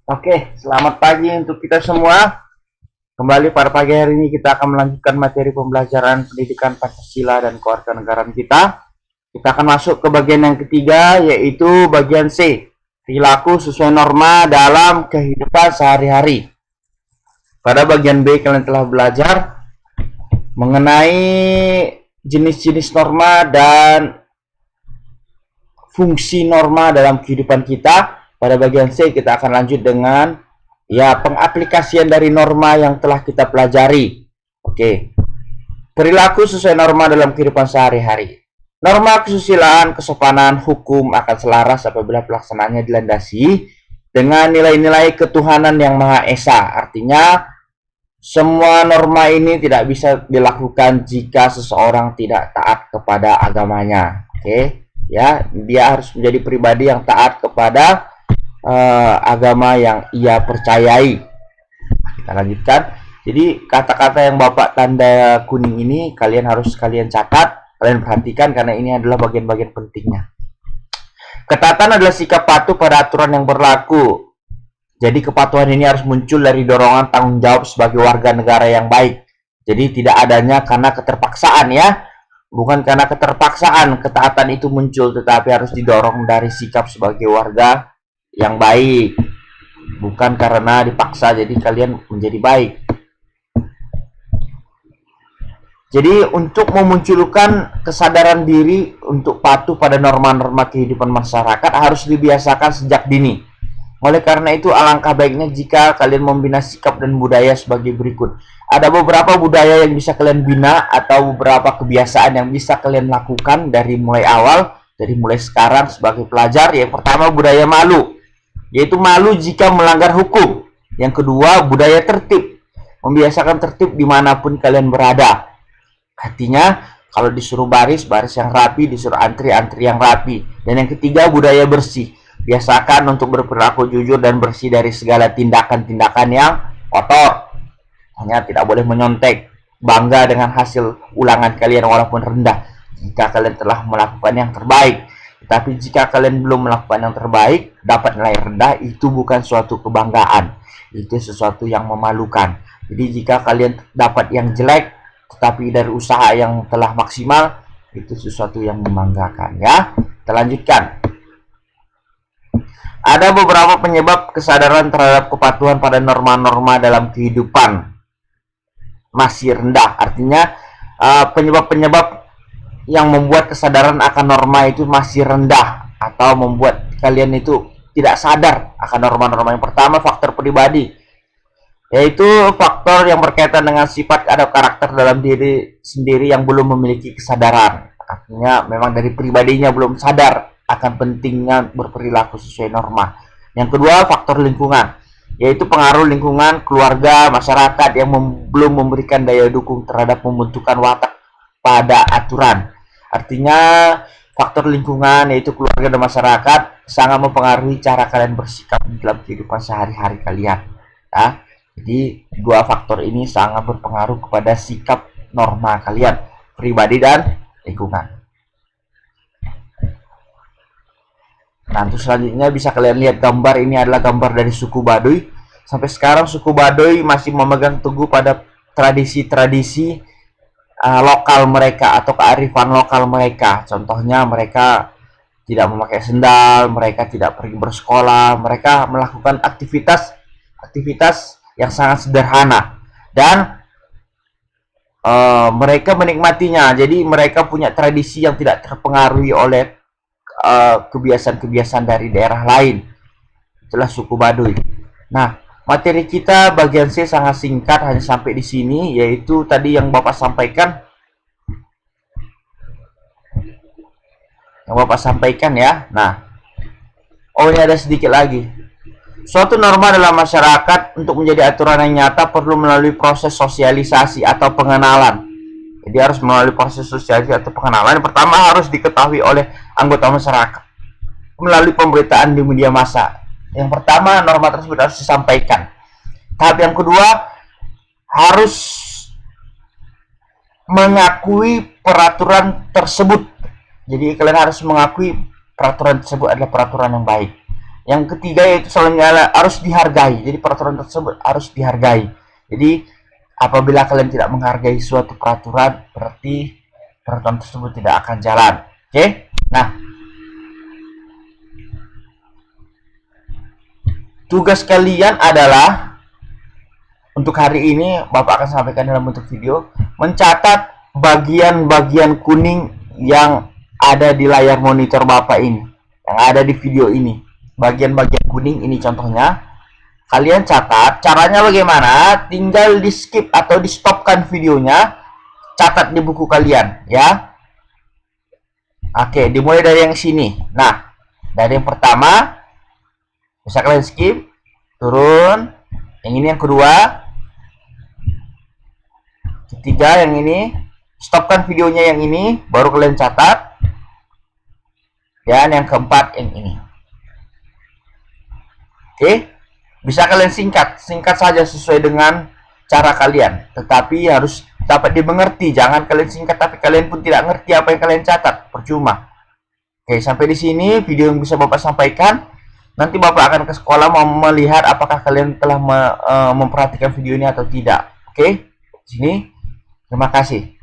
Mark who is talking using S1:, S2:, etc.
S1: Oke, selamat pagi untuk kita semua. Kembali pada pagi hari ini kita akan melanjutkan materi pembelajaran pendidikan Pancasila dan kewarganegaraan kita. Kita akan masuk ke bagian yang ketiga, yaitu bagian C, perilaku sesuai norma dalam kehidupan sehari-hari. Pada bagian B kalian telah belajar mengenai jenis-jenis norma dan fungsi norma dalam kehidupan kita. Pada bagian C kita akan lanjut dengan pengaplikasian dari norma yang telah kita pelajari. Oke. Perilaku sesuai norma dalam kehidupan sehari-hari. Norma kesusilaan, kesopanan, hukum akan selaras apabila pelaksanaannya dilandasi dengan nilai-nilai ketuhanan yang Maha Esa. Artinya semua norma ini tidak bisa dilakukan jika seseorang tidak taat kepada agamanya. Oke, ya, dia harus menjadi pribadi yang taat kepada agama yang ia percayai. Kita lanjutkan. Jadi kata-kata yang Bapak tanda kuning ini kalian harus catat, kalian perhatikan karena ini adalah bagian-bagian pentingnya. Ketaatan adalah sikap patuh pada aturan yang berlaku. Jadi kepatuhan ini harus muncul dari dorongan tanggung jawab sebagai warga negara yang baik. Jadi tidak adanya karena keterpaksaan ya. Bukan karena keterpaksaan ketaatan itu muncul, tetapi harus didorong dari sikap sebagai warga yang baik, bukan karena dipaksa jadi kalian menjadi baik. Jadi untuk memunculkan kesadaran diri untuk patuh pada norma-norma kehidupan masyarakat harus dibiasakan sejak dini. Oleh karena itu alangkah baiknya jika kalian membina sikap dan budaya sebagai berikut. Ada beberapa budaya yang bisa kalian bina atau beberapa kebiasaan yang bisa kalian lakukan dari mulai awal, dari mulai sekarang sebagai pelajar. Yang pertama, budaya malu, yaitu malu jika melanggar hukum. Yang kedua, budaya tertib, membiasakan tertib dimanapun kalian berada. Artinya kalau disuruh baris yang rapi, disuruh antri yang rapi. Dan yang ketiga, budaya bersih, biasakan untuk berperilaku jujur dan bersih dari segala tindakan-tindakan yang kotor. Hanya tidak boleh menyontek, bangga dengan hasil ulangan kalian walaupun rendah jika kalian telah melakukan yang terbaik. Tapi jika kalian belum melakukan yang terbaik, dapat nilai rendah, itu bukan suatu kebanggaan. Itu sesuatu yang memalukan. Jadi jika kalian dapat yang jelek, tetapi dari usaha yang telah maksimal, itu sesuatu yang membanggakan ya. Kita lanjutkan. Ada beberapa penyebab kesadaran terhadap kepatuhan pada norma-norma dalam kehidupan masih rendah. Artinya penyebab-penyebab yang membuat kesadaran akan norma itu masih rendah atau membuat kalian itu tidak sadar akan norma-norma. Yang pertama, faktor pribadi, yaitu faktor yang berkaitan dengan sifat atau karakter dalam diri sendiri yang belum memiliki kesadaran. Artinya memang dari pribadinya belum sadar akan pentingnya berperilaku sesuai norma. Yang kedua, faktor lingkungan, yaitu pengaruh lingkungan, keluarga, masyarakat yang belum memberikan daya dukung terhadap pembentukan watak pada aturan. Artinya faktor lingkungan, yaitu keluarga dan masyarakat, sangat mempengaruhi cara kalian bersikap dalam kehidupan sehari-hari kalian ya. Jadi dua faktor ini sangat berpengaruh kepada sikap norma kalian, pribadi dan lingkungan. Nah, untuk selanjutnya bisa kalian lihat gambar ini adalah gambar dari suku Baduy. Sampai sekarang suku Baduy masih memegang teguh pada tradisi-tradisi lokal mereka atau kearifan lokal mereka. Contohnya mereka tidak memakai sendal, mereka tidak pergi bersekolah, mereka melakukan aktivitas yang sangat sederhana dan mereka menikmatinya. Jadi mereka punya tradisi yang tidak terpengaruhi oleh kebiasaan-kebiasaan dari daerah lain. Itulah suku Baduy. Nah, materi kita bagian C sangat singkat, hanya sampai di sini, yaitu tadi yang Bapak sampaikan. Ya. Nah, ini ada sedikit lagi. Suatu norma dalam masyarakat untuk menjadi aturan yang nyata perlu melalui proses sosialisasi atau pengenalan. Jadi harus melalui proses sosialisasi atau pengenalan. Yang pertama harus diketahui oleh anggota masyarakat melalui pemberitaan di media massa. Yang pertama, norma tersebut harus disampaikan. Tahap yang kedua, harus mengakui peraturan tersebut. Jadi kalian harus mengakui peraturan tersebut adalah peraturan yang baik. Yang ketiga yaitu selanjutnya harus dihargai. Jadi peraturan tersebut harus dihargai. Jadi apabila kalian tidak menghargai suatu peraturan, berarti peraturan tersebut tidak akan jalan. Oke? Nah, tugas kalian adalah untuk hari ini Bapak akan sampaikan dalam bentuk video, mencatat bagian-bagian kuning yang ada di layar monitor Bapak ini, yang ada di video ini. Bagian-bagian kuning ini contohnya. Kalian catat. Caranya bagaimana? Tinggal di skip atau di stopkan videonya. Catat di buku kalian ya. Oke, dimulai dari yang sini. Nah, dari yang pertama bisa kalian skip, turun. Yang ini yang kedua, ketiga yang ini, stopkan videonya yang ini, baru kalian catat. Dan yang keempat yang ini. Oke, bisa kalian singkat saja sesuai dengan cara kalian, tetapi harus dapat dimengerti. Jangan kalian singkat tapi kalian pun tidak ngerti apa yang kalian catat, percuma. Oke, sampai di sini video yang bisa Bapak sampaikan. Nanti Bapak akan ke sekolah mau melihat apakah kalian telah memperhatikan video ini atau tidak. Oke, di sini. Terima kasih.